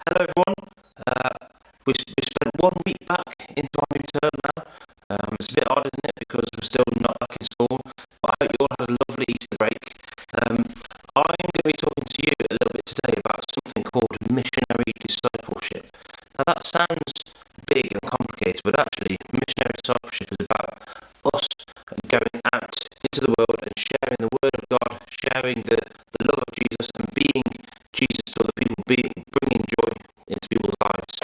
Hello everyone. We spent 1 week back into our new term now. It's a bit odd, isn't it, because we're still not back in school, but I hope you all had a lovely Easter break. I'm going to be talking to you a little bit today about something called missionary discipleship. Now that sounds big and complicated, but actually missionary discipleship is about us going out into the world and sharing the word of God, sharing the love of Jesus and being Jesus to other people, bringing joy into people's lives.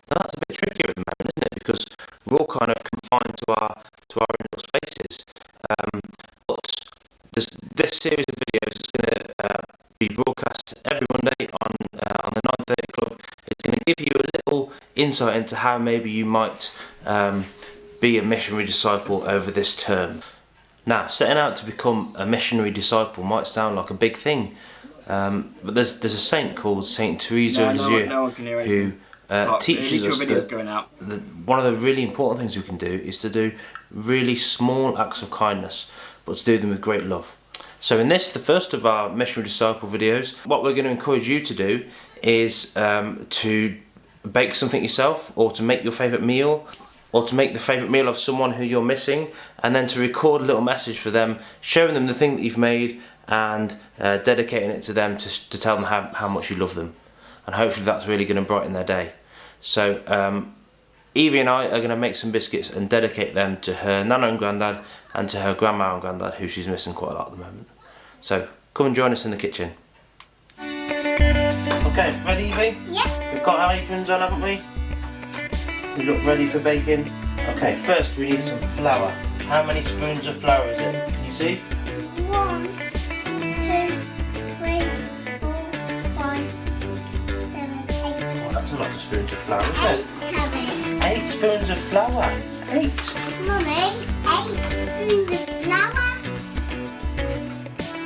Now that's a bit trickier at the moment, isn't it? Because we're all kind of confined to our own little spaces. But this series of videos is going to be broadcast every Monday on the 9:30 Club. It's going to give you a little insight into how maybe you might be a missionary disciple over this term. Now, setting out to become a missionary disciple might sound like a big thing. But there's a saint called Saint Teresa of Lisieux who teaches us that one of the really important things we can do is to do really small acts of kindness, but to do them with great love. So in this, the first of our missionary disciple videos, what we're going to encourage you to do is to bake something yourself, or to make your favourite meal, or to make the favourite meal of someone who you're missing, and then to record a little message for them, showing them the thing that you've made and dedicating it to them to tell them how much you love them. And hopefully that's really going to brighten their day. So Evie and I are going to make some biscuits and dedicate them to her nana and granddad and to her grandma and granddad, who she's missing quite a lot at the moment. So come and join us in the kitchen. Okay, ready Evie? Yeah. We've got our aprons on, haven't we? You look ready for baking? Okay, first we need some flour. How many spoons of flour is it? Can you see? 1, 2, 3, 4, 5, 6, 7, 8. Oh, that's a lot of spoons of flour, isn't it? 8, 8 spoons of flour. 8. Mummy, 8 spoons of flour.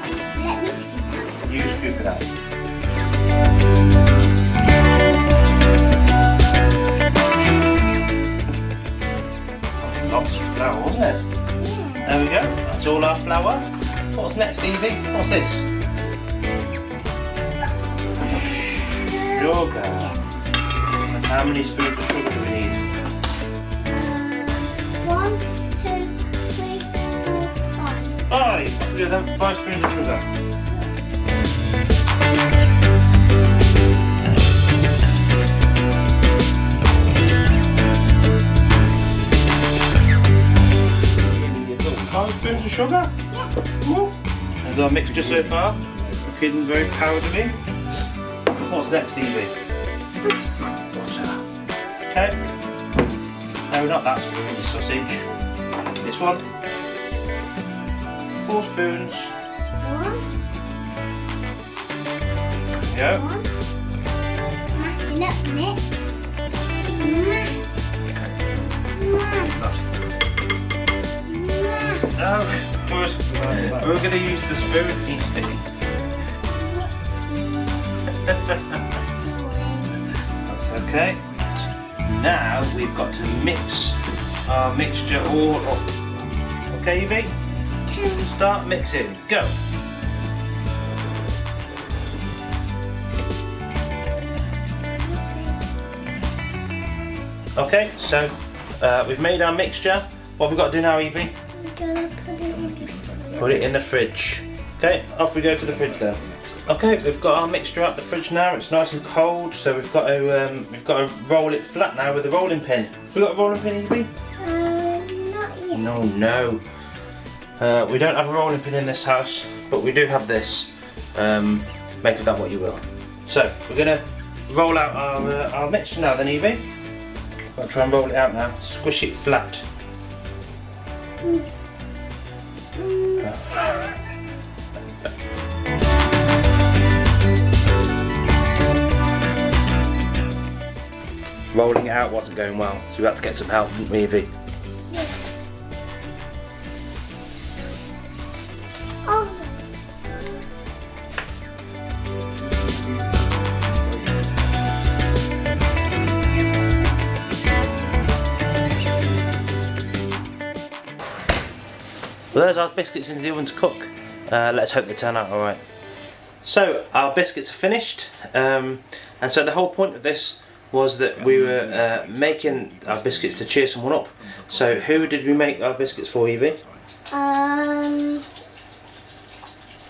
Let me scoop that. You scoop it out. Lots of flour, wasn't it? Yeah. There we go. That's all our flour. What's next, Evie? What's this? Sugar. And how many spoons of sugar do we need? 1, 2, 3, 4, 5. 5. Let's do them. 5 spoons of sugar. Spoons of sugar? Yeah. There's our mixture so far. Looking very powdery. What's next, Evie? Butter. Okay. No, not that spoon, the sausage. This one. 4 spoons. 1, There we go. 1. Massing up mix. Mass. No, we're going to use the spoon, Evie. That's okay. Now we've got to mix our mixture all up. Okay, Evie? Start mixing. Go. Okay, so we've made our mixture. What have we got to do now, Evie? Put it in the fridge. Okay, off we go to the fridge then. Okay, we've got our mixture out the fridge now. It's nice and cold, so we've got to roll it flat now with a rolling pin. We got a rolling pin, Evie? Not yet. No. We don't have a rolling pin in this house, but we do have this. Make of that what you will. So we're gonna roll out our mixture now then, Evie. I'll try and roll it out now. Squish it flat. Rolling it out wasn't going well, so we had to get some help, didn't we, Evie? Yeah. Oh. Well, there's our biscuits into the oven to cook. Let's hope they turn out alright. So our biscuits are finished, and so the whole point of this was that we were making our biscuits to cheer someone up. So who did we make our biscuits for, Evie?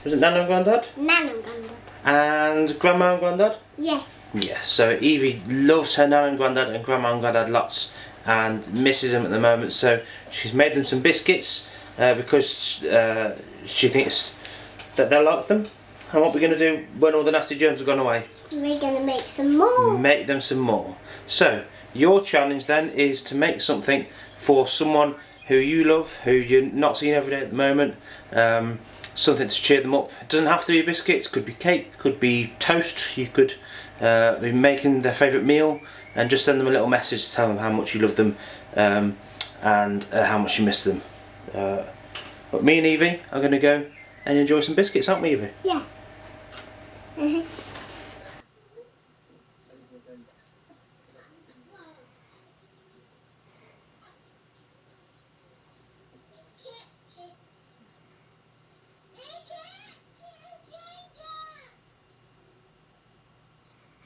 Was it Nana and Grandad? Nana and Grandad. And Grandma and Grandad? Yes. Yes, so Evie loves her Nana and Grandad and Grandma and Grandad lots and misses them at the moment, so she's made them some biscuits because she thinks that they'll like them. And what we're going to do when all the nasty germs have gone away? We're going to make some more. Make them some more. So your challenge then is to make something for someone who you love, who you're not seeing every day at the moment, something to cheer them up. It doesn't have to be biscuits, could be cake, could be toast. You could be making their favourite meal and just send them a little message to tell them how much you love them and how much you miss them. But me and Evie are going to go and enjoy some biscuits, aren't we, Evie? Yeah.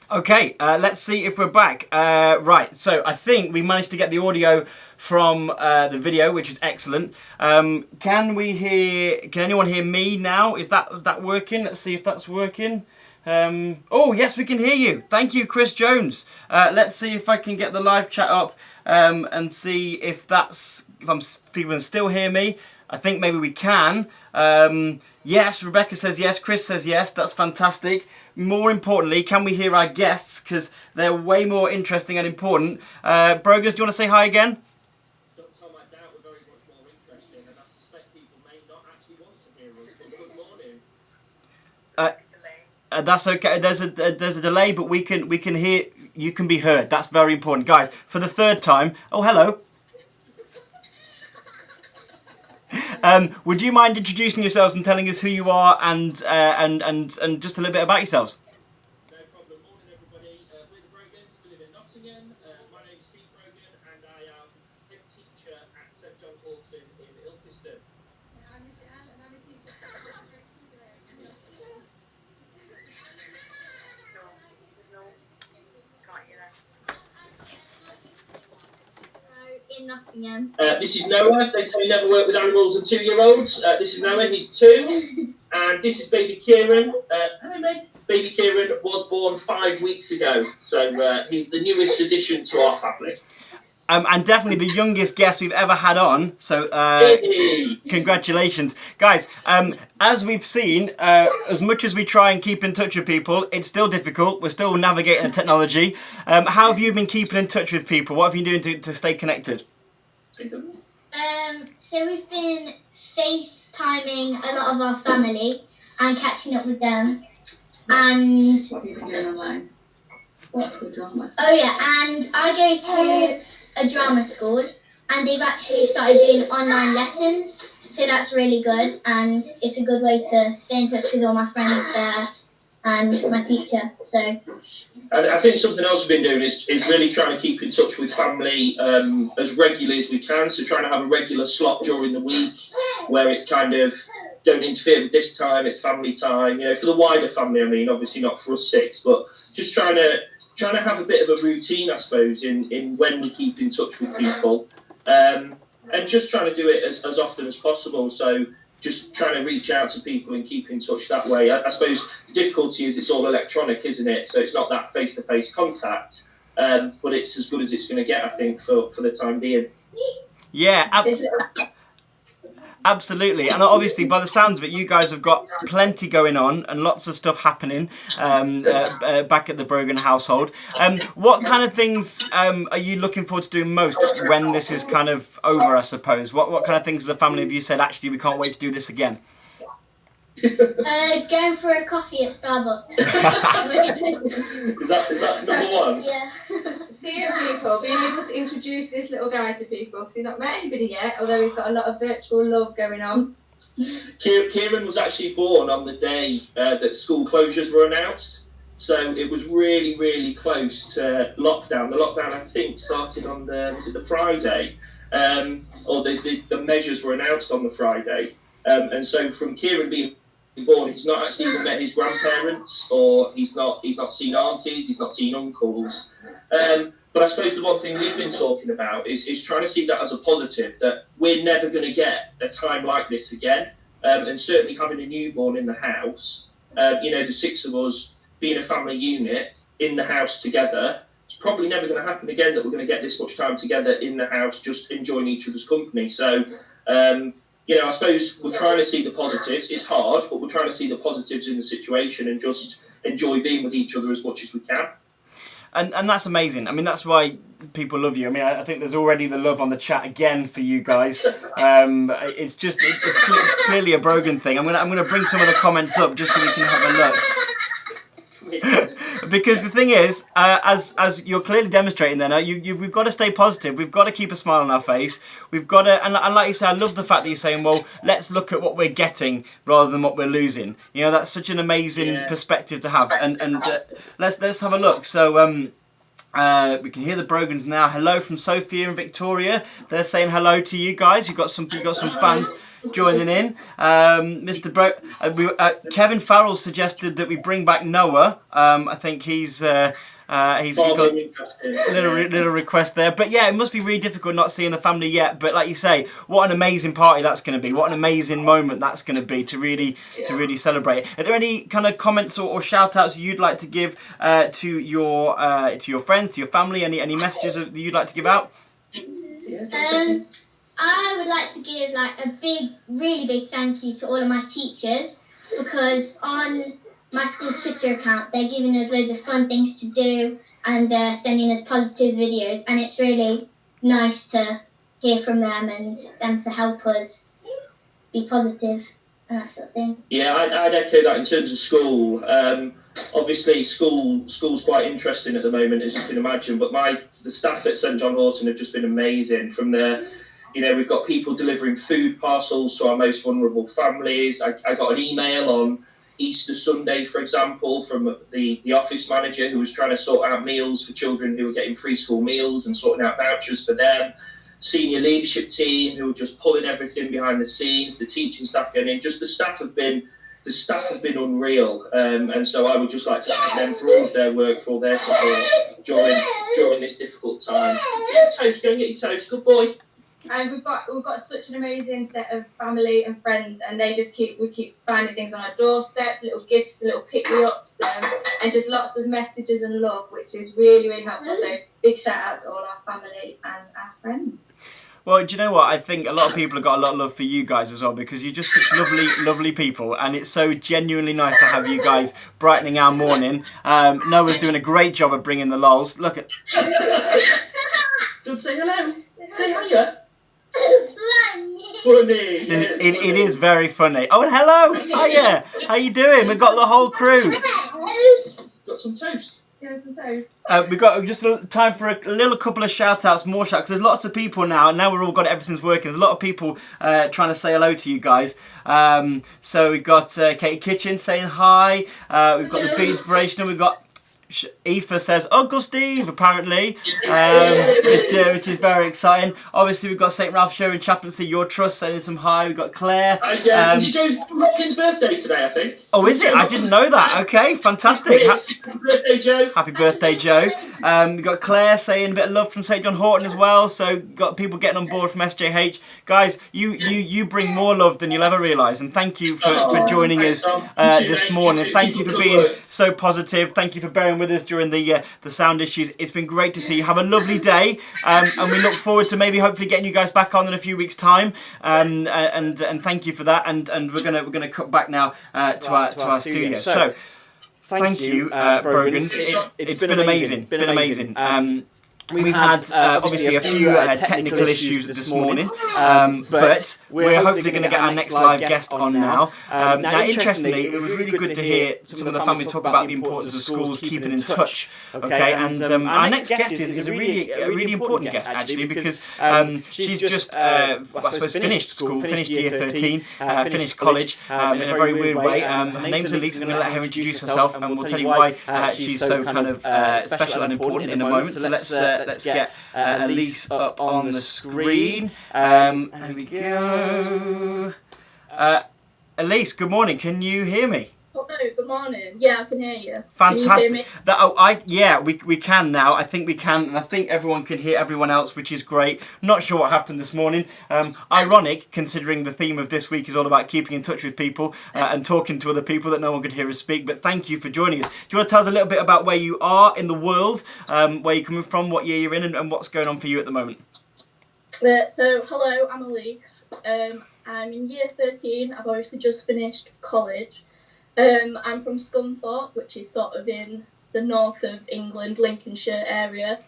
Okay, let's see if we're back. Right, so I think we managed to get the audio from the video, which is excellent. Can anyone hear me now? Is that working? Let's see if that's working. Oh, yes, we can hear you. Thank you, Chris Jones. Let's see if I can get the live chat up and see if people can still hear me. I think maybe we can. Yes, Rebecca says yes, Chris says yes, that's fantastic. More importantly, can we hear our guests? Because they're way more interesting and important. Brogan, do you want to say hi again? Don't tell my doubt we're very much more interesting, and I suspect people may not actually want to hear us, but good morning. That's okay, there's a delay, but we can hear, you can be heard. That's very important. Guys, for the third time, oh, hello. Would you mind introducing yourselves and telling us who you are and just a little bit about yourselves? No problem. Morning, everybody. We're the Brogans. We live in Nottingham. My name's Steve Brogan, and I am head teacher at St John Horton in Ilkeston. I'm Michelle, and I'm a teacher at in Nottingham. This is Noah. They say we never work with animals and 2-year-olds. This is Noah. He's 2. And this is baby Kieran. Hello, mate. Baby Kieran was born 5 weeks ago. So he's the newest addition to our family. And definitely the youngest guest we've ever had on. So congratulations. Guys, as we've seen, as much as we try and keep in touch with people, it's still difficult. We're still navigating the technology. How have you been keeping in touch with people? What have you been doing to stay connected? So we've been FaceTiming a lot of our family and catching up with them. And what have you been doing online? What? Oh yeah, and I go to a drama school, and they've actually started doing online lessons, so that's really good, and it's a good way to stay in touch with all my friends there and my teacher. So I think something else we've been doing is really trying to keep in touch with family as regularly as we can, so trying to have a regular slot during the week where it's kind of don't interfere with this time, it's family time, for the wider family. I mean, obviously not for us 6, but just trying to have a bit of a routine, I suppose, in when we keep in touch with people, and just trying to do it as often as possible. So just trying to reach out to people and keep in touch that way. I suppose the difficulty is it's all electronic, isn't it? So it's not that face-to-face contact, but it's as good as it's going to get, I think, for the time being. Yeah, absolutely. And obviously, by the sounds of it, you guys have got plenty going on and lots of stuff happening back at the Brogan household. What kind of things are you looking forward to doing most when this is kind of over, I suppose? What kind of things as a family have you said, actually, we can't wait to do this again? going for a coffee at Starbucks. Is that number one? Yeah. Seeing people, being able to introduce this little guy to people, because he's not met anybody yet, although he's got a lot of virtual love going on. Kieran was actually born on the day that school closures were announced, so it was really, really close to lockdown. The lockdown, I think, started on the Friday, or the measures were announced on the Friday, and so from Kieran being born, he's not actually even met his grandparents, or he's not seen aunties, he's not seen uncles. But I suppose the one thing we've been talking about is trying to see that as a positive, that we're never going to get a time like this again. And certainly having a newborn in the house, the 6 of us being a family unit in the house together, it's probably never going to happen again that we're going to get this much time together in the house, just enjoying each other's company. So, I suppose we're trying to see the positives. It's hard, but we're trying to see the positives in the situation and just enjoy being with each other as much as we can. And that's amazing. I mean, that's why people love you. I mean, I think there's already the love on the chat again for you guys. It's clearly a Brogan thing. I'm gonna bring some of the comments up just so we can have a look. Because the thing is, as you're clearly demonstrating there now, we've got to stay positive. We've got to keep a smile on our face. We've got to, and like you say, I love the fact that you're saying, well, let's look at what we're getting rather than what we're losing. That's such an amazing perspective to have. And let's have a look. So we can hear the Brogans now. Hello from Sophia and Victoria. They're saying hello to you guys. You've got some fans joining in. Kevin Farrell suggested that we bring back Noah. I think he's got a little request there. But yeah, it must be really difficult not seeing the family yet. But like you say, what an amazing party that's going to be. What an amazing moment that's going to be to really celebrate. Are there any kind of comments or shout outs you'd like to give to your friends, to your family? Any messages that you'd like to give out? I would like to give a really big thank you to all of my teachers, because on my school Twitter account they're giving us loads of fun things to do and they're sending us positive videos, and it's really nice to hear from them and them to help us be positive and that sort of thing. Yeah, I'd echo that in terms of school. Obviously, school's quite interesting at the moment, as you can imagine, but the staff at St John Horton have just been amazing. From we've got people delivering food parcels to our most vulnerable families. I got an email on Easter Sunday, for example, from the office manager who was trying to sort out meals for children who were getting free school meals and sorting out vouchers for them. Senior leadership team who were just pulling everything behind the scenes. The teaching staff getting in. Just the staff have been unreal. And so I would just like to thank them for all of their work, for all their support during this difficult time. Get your toast, go and get your toast. Good boy. And we've got such an amazing set of family and friends, and we keep finding things on our doorstep, little gifts, little pick-me-ups, and just lots of messages and love, which is really, really helpful. So big shout out to all our family and our friends. Well, do you know what? I think a lot of people have got a lot of love for you guys as well, because you're just such lovely people, and it's so genuinely nice to have you guys brightening our morning. Noah's doing a great job of bringing the lols. Look at. Don't say hello. Say hiya. Funny. It is very funny. Oh, and hello. Hiya. How you doing? We've got the whole crew. Got some toast. Yeah, some toast. We've got just time for a little couple of shout-outs, more shout, because there's lots of people now we're all got everything's working. There's a lot of people trying to say hello to you guys. So we've got Katie Kitchen saying hi. We've got the Be Inspirational. We've got Aoife says Uncle Steve, apparently, which is very exciting. Obviously, we've got St Ralph's Show in Chaplaincy, Your Trust, sending some hi. We've got Claire. Is it Joe Rockins' birthday today, I think? Oh, is it? I didn't know that. Okay, fantastic. Happy birthday, Joe. Happy birthday, Joe. We've got Claire saying a bit of love from St John Horton as well. So got people getting on board from SJH. Guys, you bring more love than you'll ever realise. And thank you for joining us this morning. Thank you for being so positive. Thank you for bearing with us during the sound issues. It's been great to see you. Have a lovely day, and we look forward to maybe hopefully getting you guys back on in a few weeks' time. And thank you for that. And we're gonna cut back now to our studio. So thank you, Brogans. It's been amazing. Been amazing. We've had obviously a few technical issues this morning, but we're hopefully going to get our next live guest on now. Now, interestingly, it was really good to hear some of the family talk about the importance of schools keeping in touch. Okay, and our next guest is a really important guest actually, because she's just I suppose finished school, finished year 13, finished college in a very weird way. Her name's Elise. I'm going to let her introduce herself, and we'll tell you why she's so kind of special and important in a moment. So let's get Elise up on the screen. Here we go. Elise, good morning. Can you hear me? Oh, good morning. Yeah, I can hear you. Fantastic. Can you hear me? We can now. I think we can, and I think everyone can hear everyone else, which is great. Not sure what happened this morning. Ironic, considering the theme of this week is all about keeping in touch with people and talking to other people that no one could hear us speak. But thank you for joining us. Do you want to tell us a little bit about where you are in the world, where you're coming from, what year you're in, and what's going on for you at the moment? So, hello, I'm Elise. I'm in year 13. I've obviously just finished college. I'm from Scunthorpe, which is sort of in the north of England, Lincolnshire area.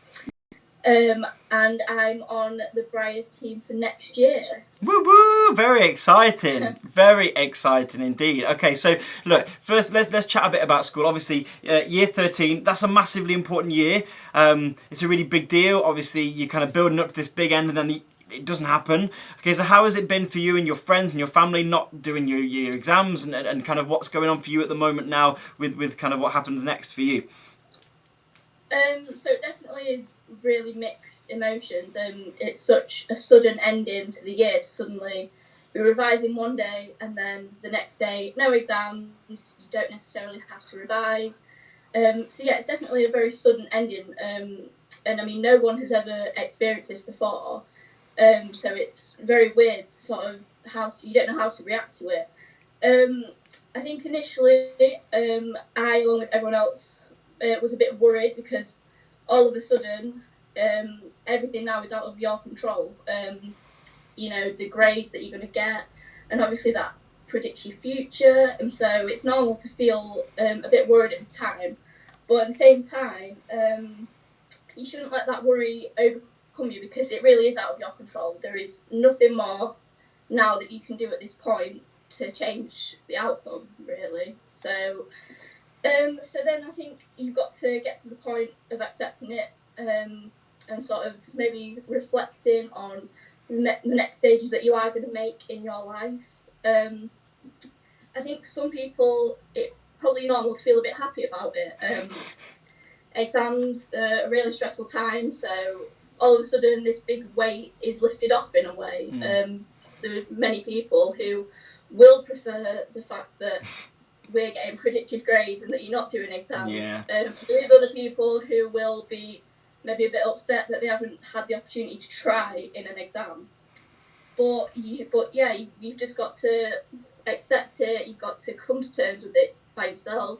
And I'm on the Briars team for next year. Woo woo! Very exciting, very exciting indeed. Okay, so look, first let's chat a bit about school. Obviously, year 13, that's a massively important year. It's a really big deal. Obviously, you're kind of building up to this big end, and then it doesn't happen. Okay, so how has it been for you and your friends and your family not doing your exams and kind of what's going on for you at the moment now with kind of what happens next for you? So it definitely is really mixed emotions. It's such a sudden ending to the year to suddenly be revising one day and then the next day no exams. You don't necessarily have to revise. So yeah, it's definitely a very sudden ending. And I mean, no one has ever experienced this before. So it's very weird, sort of you don't know how to react to it. I think initially, I, along with everyone else, was a bit worried because all of a sudden, everything now is out of your control. You know, the grades that you're going to get, and obviously that predicts your future, and so it's normal to feel a bit worried at the time. But at the same time, you shouldn't let that worry overcome you because it really is out of your control. There is nothing more now that you can do at this point to change the outcome, really. So then I think you've got to get to the point of accepting it and sort of maybe reflecting on the next stages that you are going to make in your life. I think for some people, it's probably normal to feel a bit happy about it. Exams are a really stressful time, so all of a sudden this big weight is lifted off in a way. There are many people who will prefer the fact that we're getting predicted grades and that you're not doing exams. Yeah. There's other people who will be maybe a bit upset that they haven't had the opportunity to try in an exam. But you've just got to accept it. You've got to come to terms with it by yourself.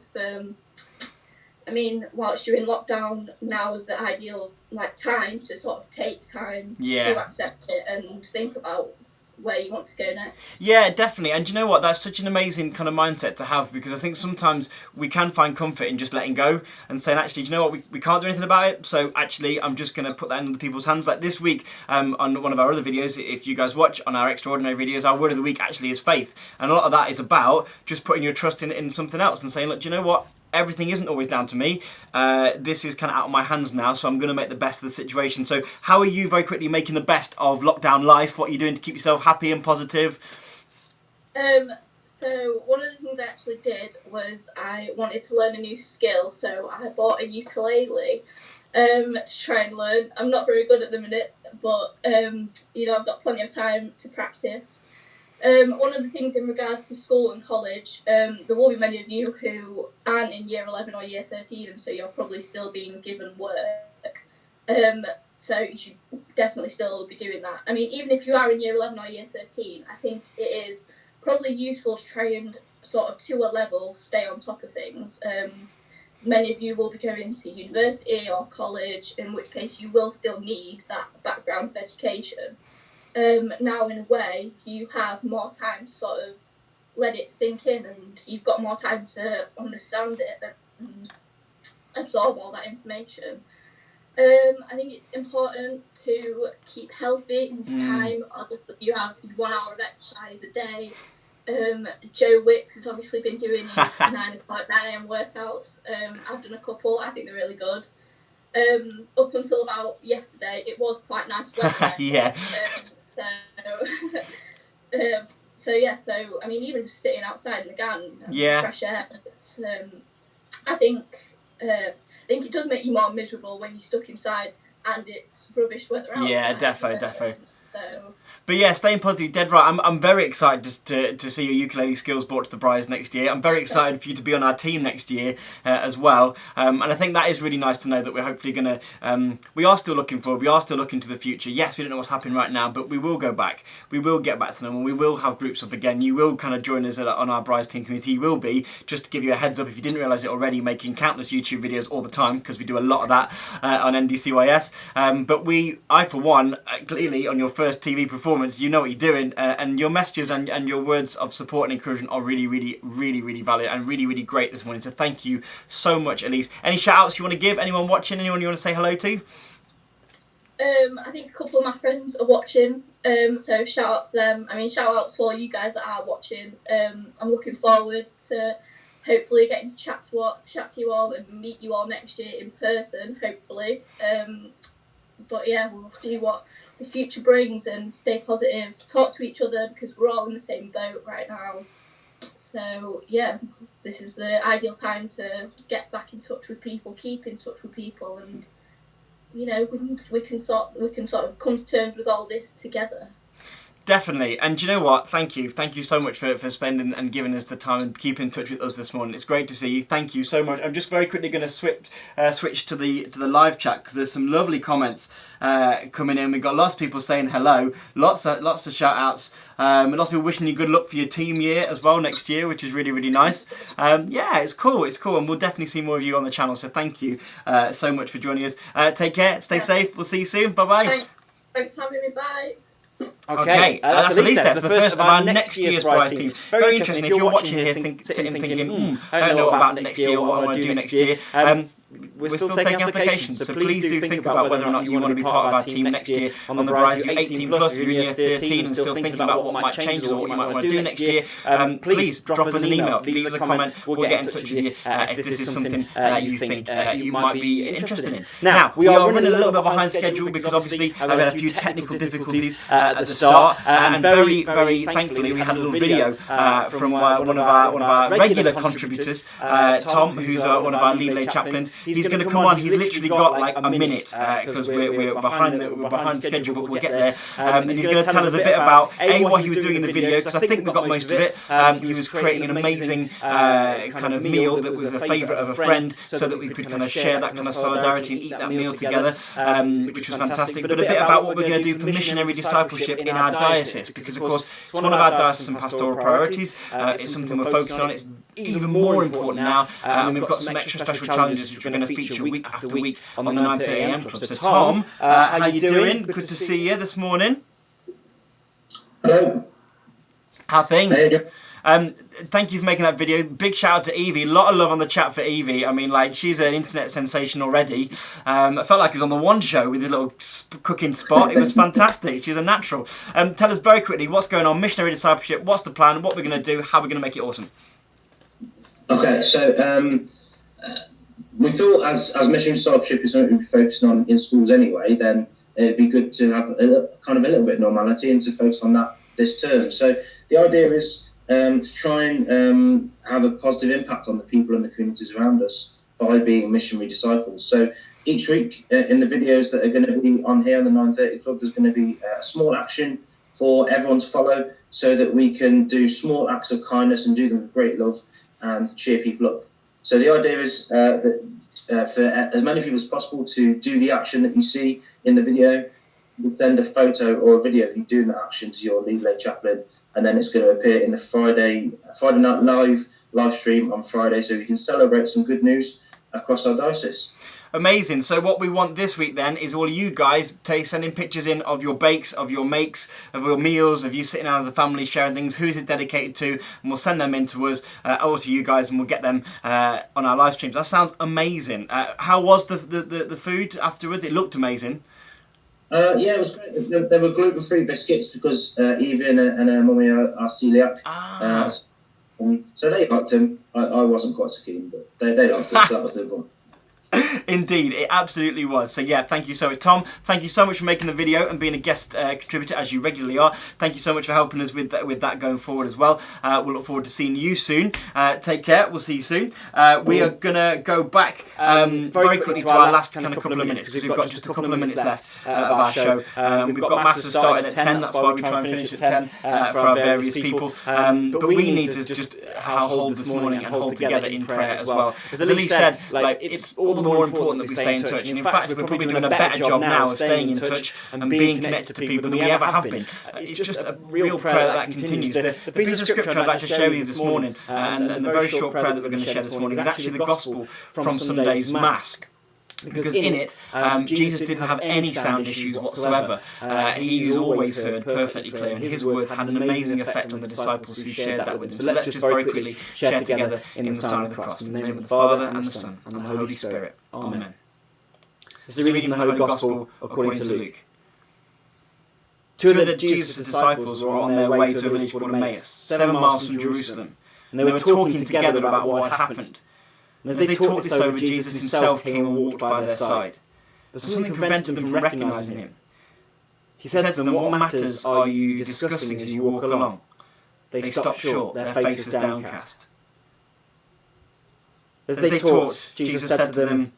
I mean, whilst you're in lockdown, now is the ideal time to sort of take time to accept it and think about where you want to go next. Yeah, definitely. And do you know what? That's such an amazing kind of mindset to have, because I think sometimes we can find comfort in just letting go and saying, actually, do you know what? We can't do anything about it. So actually, I'm just going to put that in other people's hands. Like this week, on one of our other videos, if you guys watch on our extraordinary videos, our word of the week actually is faith. And a lot of that is about just putting your trust in something else and saying, look, do you know what? Everything isn't always down to me. This is kind of out of my hands now, so I'm going to make the best of the situation. So how are you very quickly making the best of lockdown life? What are you doing to keep yourself happy and positive? So one of the things I actually did was I wanted to learn a new skill, so I bought a ukulele to try and learn. I'm not very good at the minute, but I've got plenty of time to practice. One of the things in regards to school and college, there will be many of you who aren't in year 11 or year 13, and so you're probably still being given work. So you should definitely still be doing that. I mean, even if you are in year 11 or year 13, I think it is probably useful to try and sort of to a level stay on top of things. Many of you will be going to university or college, in which case you will still need that background of education. Now, in a way, you have more time to sort of let it sink in, and you've got more time to understand it and absorb all that information. I think it's important to keep healthy in this time. You have 1 hour of exercise a day. Joe Wicks has obviously been doing his 9 a.m. workouts. I've done a couple. I think they're really good. Up until about yesterday, it was quite nice weather. Yeah. So I mean, even just sitting outside in the garden, fresh air. I think it does make you more miserable when you're stuck inside and it's rubbish weather out. Yeah, defo. So. But yeah, staying positive, dead right. I'm very excited to see your ukulele skills brought to the prize next year. I'm very excited for you to be on our team next year as well. And I think that is really nice to know that we're hopefully going to... we are still looking forward. We are still looking to the future. Yes, we don't know what's happening right now, but we will go back. We will get back to them and we will have groups up again. You will kind of join us on our prize team community. You will be, just to give you a heads up, if you didn't realise it already, making countless YouTube videos all the time, because we do a lot of that on NDCYS. But I, for one, clearly on your first TV performance, you know what you're doing, and your messages and your words of support and encouragement are really, really, really, really valid and really, really great this morning. So thank you so much, Elise. Any shout outs you want to give? Anyone watching? Anyone you want to say hello to? I think a couple of my friends are watching, so shout out to them. I mean, shout out to all you guys that are watching. I'm looking forward to hopefully getting to chat to you all and meet you all next year in person, hopefully. But yeah, we'll see what the future brings and stay positive, talk to each other because we're all in the same boat right now. So yeah, this is the ideal time to get back in touch with people, keep in touch with people, and you know, we can sort of come to terms with all this together. Definitely, and do you know what? Thank you so much for spending and giving us the time and keeping in touch with us this morning. It's great to see you. Thank you so much. I'm just very quickly going to switch to the live chat because there's some lovely comments coming in. We've got lots of people saying hello, lots of shout outs, lots of people wishing you good luck for your team year as well next year, which is really, really nice. Yeah, it's cool, and we'll definitely see more of you on the channel. So thank you so much for joining us. Take care, stay safe. We'll see you soon. Bye bye. Thanks for having me. Bye. Okay, that's Elise. That's the first of our next year's prize team. Very interesting. If you're watching here sitting thinking, I don't know about next year or what I want to do next year, we're still taking applications, so please do think about whether or not you want to be part of our team next year on the prize. If you're 18 plus, if you're in year 13 and still thinking about what might change or what you might want to do next year, please drop us an email, leave us a comment, we'll get in touch with you if this is something you think you might be interested in. Now, we are running a little bit behind schedule because obviously we had a few technical difficulties at the start, and very, very thankfully we had a little video from one of our regular contributors, Tom, who's one of our lead lay chaplains. He's going to come on. He's literally got like a minute because we're behind schedule, but we'll get there. And he's going to tell us a bit about what he was doing in the video, because I think we got most of it. He was creating an amazing kind of meal that was a favourite of a friend, so that we could kind of share that kind of solidarity and eat that meal together, which was fantastic. But a bit about what we're going to do for missionary discipleship in our diocese, because of course it's one of our diocesan pastoral priorities. It's something we're focusing on. It's even more important now, and we've got some extra special challenges which we're going to feature week after week on the 9:30 AM Club. So Tom, how you doing? Good to see you this morning. Hello. How things? Hey. Thank you for making that video. Big shout out to Evie. A lot of love on the chat for Evie. I mean, like, she's an internet sensation already. I felt like it was on the One Show with a little cooking spot. It was fantastic. She was a natural. Tell us very quickly what's going on. Missionary discipleship. What's the plan? What we're going to do? How we're going to make it awesome? Okay, so we thought as missionary discipleship is something we'll be focusing on in schools anyway, then it'd be good to have a little bit of normality and to focus on that this term. So the idea is to try and have a positive impact on the people and the communities around us by being missionary disciples. So each week in the videos that are going to be on here on the 9:30 Club, there's going to be a small action for everyone to follow, so that we can do small acts of kindness and do them with great love and cheer people up. So the idea is that for as many people as possible to do the action that you see in the video, you send a photo or a video of you doing that action to your lead lay chaplain, and then it's going to appear in the Friday night live stream on Friday, so we can celebrate some good news across our diocese. Amazing. So what we want this week then is all you guys sending pictures in of your bakes, of your makes, of your meals, of you sitting down as a family sharing things, who's it dedicated to, and we'll send them in to us or to you guys, and we'll get them on our live streams. That sounds amazing. How was the food afterwards? It looked amazing. Yeah, it was great. There were gluten-free biscuits because Evie and her mummy are celiac. So they liked them. I wasn't quite so keen, but they liked them, so that was the point. Indeed, it absolutely was. So yeah, thank you so much, Tom. Thank you so much for making the video and being a guest contributor, as you regularly are. Thank you so much for helping us with that going forward as well. We'll look forward to seeing you soon. Take care. We'll see you soon. We are gonna go back very quickly to our last kind of couple of minutes, because we've got just a couple of minutes left of our show. We've got masses starting at 10. That's why we try and finish at 10 for our various people. But we need to just hold this morning and hold together in prayer as well. As Lily said, like, it's all the more important that we stay in touch. And in fact, we're probably doing a better job now of staying in touch and being connected to people than we ever have been. It's just a real prayer that continues. The piece of scripture I'd like to share with you this morning, and the very short prayer that we're going to share this morning, is actually the gospel from Sunday's Mass. Because in it, Jesus didn't have any sound issues whatsoever. He was always heard perfectly clear, and his words had an amazing effect on the disciples who shared that with him. So let's just very quickly share together in the sign of the cross. In the name of the Father, and the Son, and the Holy Spirit. Amen. This is a reading from the Holy Gospel according to Luke. Two of Jesus' disciples were on their way to a village called Emmaus, 7 miles from Jerusalem, and they were talking together about what had happened. And as they talked this over, Jesus himself came and walked by their side. But something prevented them from recognizing him. He said to them, "What matters are you discussing as you walk along?" They stopped short, their faces downcast. As they talked, Jesus said to them,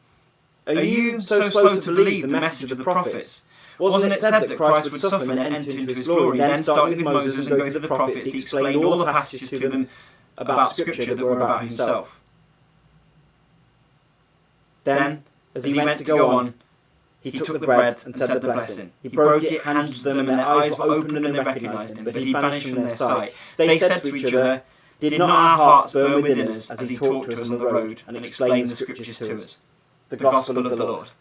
"Are you so slow to believe the message of the prophets? Wasn't it said that Christ would suffer and enter into his glory?" Then, starting with Moses and going to the prophets, he explained all the passages to them about Scripture that were about himself. Then, as he went to go on, he took the bread and said the blessing. He broke it, handed to them, and their eyes were opened and they recognized him, but he vanished from their sight. They said to each other, "Did not our hearts burn within us as he talked to us on the road and explained the Scriptures to us?" The Gospel of the Lord.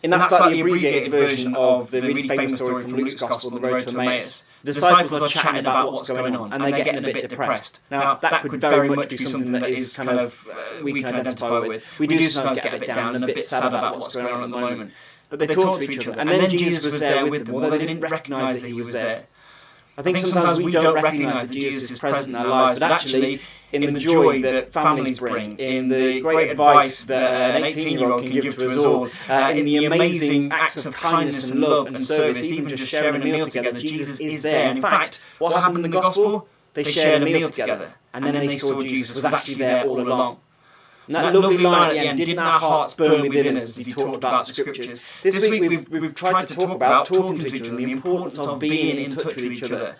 And that's like the abbreviated version of the really famous story from Luke's Gospel, The Road to Emmaus. The disciples are chatting about what's going on, and they're getting a bit depressed. Now, that could very much be something that is kind of, we can identify with. We do sometimes get a bit down and a bit sad about what's going on at the moment. But they talk to each other, and then Jesus was there with them, although they didn't recognise that he was there. I think sometimes we don't recognise that Jesus is present in our lives, but actually, in the joy that families bring, in the great advice that an 18-year-old can give to us all, in the amazing acts of kindness and love and service, even just sharing a meal together, Jesus is there. And in fact, what happened in the Gospel? They shared a meal together, and then they saw Jesus was actually there all along. And that lovely line at the end, "Didn't our hearts burn within us," as he talked about the Scriptures. This week we've tried to talk about talking to each other, and the importance of being in touch with each other.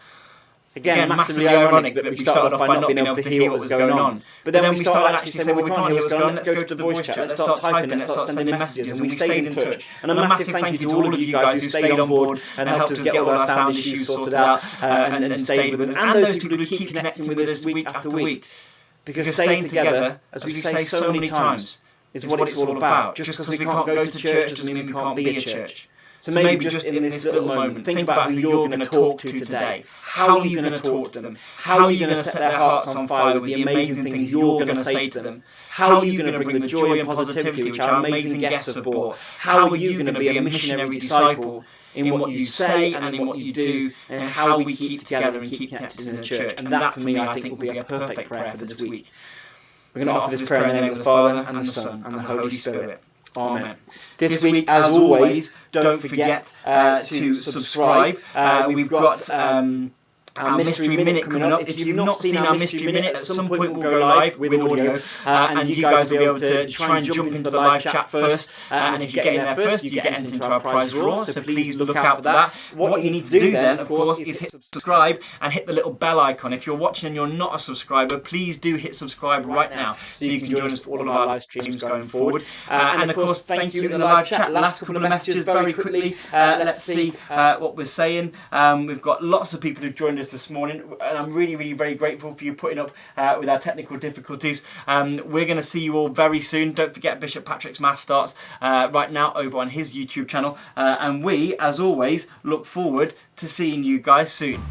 Again, massively ironic that we started off by not being able to hear what was going on. But then we started actually saying, well, we can't hear what's going on, let's go to the voice chat, let's start typing, let's start sending messages, and we stayed in touch. And a massive thank you to all of you guys who stayed on board and helped us get all our sound issues sorted out and stayed with us, and those people who keep connecting with us week after week. Because staying together, as we say so many times, is what it's all about. Just because we can't go to church doesn't mean we can't be a church. So maybe just in this little moment, think about who you're going to talk to today. How are you going to talk to them? How are you going to set their hearts on fire with the amazing things you're going to say to them? How are you going to bring the joy and positivity which our amazing guests have brought? How are you going to be a missionary disciple in what you say and in what you do, and how we keep together and keep connected in the church? And that, for me, I think will be a perfect prayer for this week. We're going to offer this prayer in the name of the Father, and the Son, and the Holy Spirit. Amen. This week, as always, don't forget to subscribe. We've got our Mystery Minute coming up. If you've not seen our Mystery Minute, at some point we'll go live with audio, and you guys will be able to try and jump into the live chat first. And if you get in there first, you get entered into our prize draw, so please look out for that. What you need to do then, of course, is hit subscribe and hit the little bell icon. If you're watching and you're not a subscriber, please do hit subscribe right now, so you can join us for all of our live streams going forward. And of course, thank you in the live chat. Last couple of messages very quickly. Let's see what we're saying. We've got lots of people who've joined us this morning, and I'm really very grateful for you putting up with our technical difficulties. We're going to see you all very soon. Don't forget Bishop Patrick's Mass starts right now over on his YouTube channel, and we, as always, look forward to seeing you guys soon.